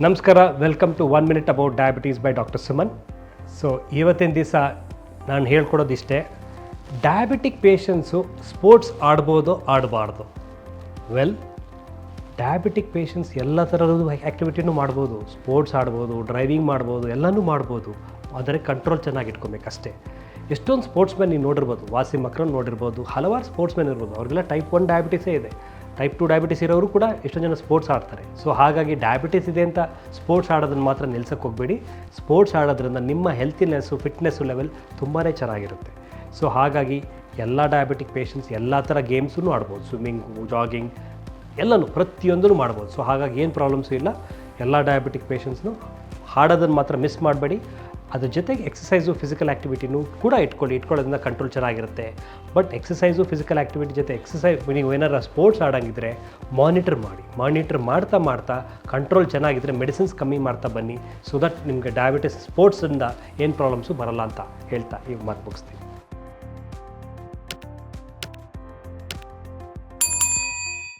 ನಮಸ್ಕಾರ, welcome to 1 Minute about diabetes by doctor Suman. So ಇವತ್ತಿನ ದಿವಸ ನಾನು ಹೇಳ್ಕೊಡೋದಿಷ್ಟೇ, ಡಯಾಬಿಟಿಕ್ ಪೇಷಂಟ್ಸು ಸ್ಪೋರ್ಟ್ಸ್ ಆಡ್ಬೋದು ಆಡಬಾರ್ದು. ಡಯಾಬಿಟಿಕ್ ಪೇಷಂಟ್ಸ್ ಎಲ್ಲ ಥರದ್ದು ಆ್ಯಕ್ಟಿವಿಟಿನೂ ಮಾಡ್ಬೋದು, ಸ್ಪೋರ್ಟ್ಸ್ ಆಡ್ಬೋದು, ಡ್ರೈವಿಂಗ್ ಮಾಡ್ಬೋದು, ಎಲ್ಲನೂ ಮಾಡ್ಬೋದು. ಆದರೆ ಕಂಟ್ರೋಲ್ ಚೆನ್ನಾಗಿ ಇಟ್ಕೊಬೇಕಷ್ಟೇ. ಎಷ್ಟೊಂದು ಸ್ಪೋರ್ಟ್ಸ್ ಮ್ಯಾನ್ ನೀವು ನೋಡಿರ್ಬೋದು, ವಾಸಿಮ್ ಅಕ್ರಮ್ ನೋಡಿರ್ಬೋದು, ಹಲವಾರು ಸ್ಪೋರ್ಟ್ಸ್ ಮ್ಯಾನ್ ಇರ್ಬೋದು. ಅವ್ರಿಗೆಲ್ಲ ಟೈಪ್ 1 ಡಯಾಬಿಟಿಸೇ ಇದೆ. ಟೈಪ್ 2 ಡಯಾಬಿಟಿಸ್ ಇರೋರು ಕೂಡ ಎಷ್ಟೊಂದು ಜನ ಸ್ಪೋರ್ಟ್ಸ್ ಆಡ್ತಾರೆ. ಸೊ ಹಾಗಾಗಿ ಡಯಾಬಿಟಿಸ್ ಇದೆ ಅಂತ ಸ್ಪೋರ್ಟ್ಸ್ ಆಡೋದನ್ನು ಮಾತ್ರ ನಿಲ್ಸಕ್ಕೆ ಹೋಗಬೇಡಿ. ಸ್ಪೋರ್ಟ್ಸ್ ಆಡೋದ್ರಿಂದ ನಿಮ್ಮ ಹೆಲ್ತಿನೆಸ್ಸು, ಫಿಟ್ನೆಸ್ಸು ಲೆವೆಲ್ ತುಂಬಾ ಚೆನ್ನಾಗಿರುತ್ತೆ. ಸೊ ಹಾಗಾಗಿ ಎಲ್ಲ ಡಯಾಬಿಟಿಕ್ ಪೇಷಂಟ್ಸ್ ಎಲ್ಲ ಥರ ಗೇಮ್ಸೂ ಆಡ್ಬೋದು, ಸ್ವಿಮ್ಮಿಂಗು, ಜಾಗಿಂಗ್ ಎಲ್ಲನೂ ಪ್ರತಿಯೊಂದೂ ಮಾಡ್ಬೋದು. ಸೊ ಹಾಗಾಗಿ ಏನು ಪ್ರಾಬ್ಲಮ್ಸು ಇಲ್ಲ. ಎಲ್ಲ ಡಯಾಬಿಟಿಕ್ ಪೇಷಂಟ್ಸ್ನು ಹಾಡೋದನ್ನು ಮಾತ್ರ ಮಿಸ್ ಮಾಡಬೇಡಿ. ಅದ್ರ ಜೊತೆಗೆ ಎಕ್ಸಸೈಸು, ಫಿಸಿಕಲ್ ಆ್ಯಕ್ಟಿವಿಟಿನೂ ಕೂಡ ಇಟ್ಕೊಳ್ಳೋದ್ರಿಂದ ಕಂಟ್ರೋಲ್ ಚೆನ್ನಾಗಿರುತ್ತೆ. ಬಟ್ ಎಕ್ಸಸೈಸು, ಫಿಸಿಕಲ್ ಆ್ಯಕ್ಟಿವಿಟಿ ಜೊತೆ ನೀವು ಏನಾರು ಸ್ಪೋರ್ಟ್ಸ್ ಆಡೋಂಗಿದ್ರೆ ಮಾನಿಟರ್ ಮಾಡ್ತಾ ಕಂಟ್ರೋಲ್ ಚೆನ್ನಾಗಿದ್ದರೆ ಮೆಡಿಸಿನ್ಸ್ ಕಮ್ಮಿ ಮಾಡ್ತಾ ಬನ್ನಿ. ಸೊ ದಟ್ ನಿಮಗೆ ಡಯಾಬಿಟಿಸ್ ಸ್ಪೋರ್ಟ್ಸಿಂದ ಏನು ಪ್ರಾಬ್ಲಮ್ಸು ಬರಲ್ಲ ಅಂತ ಹೇಳ್ತಾ ಈಗ ಮಾತು ಮುಗಿಸ್ತೀನಿ.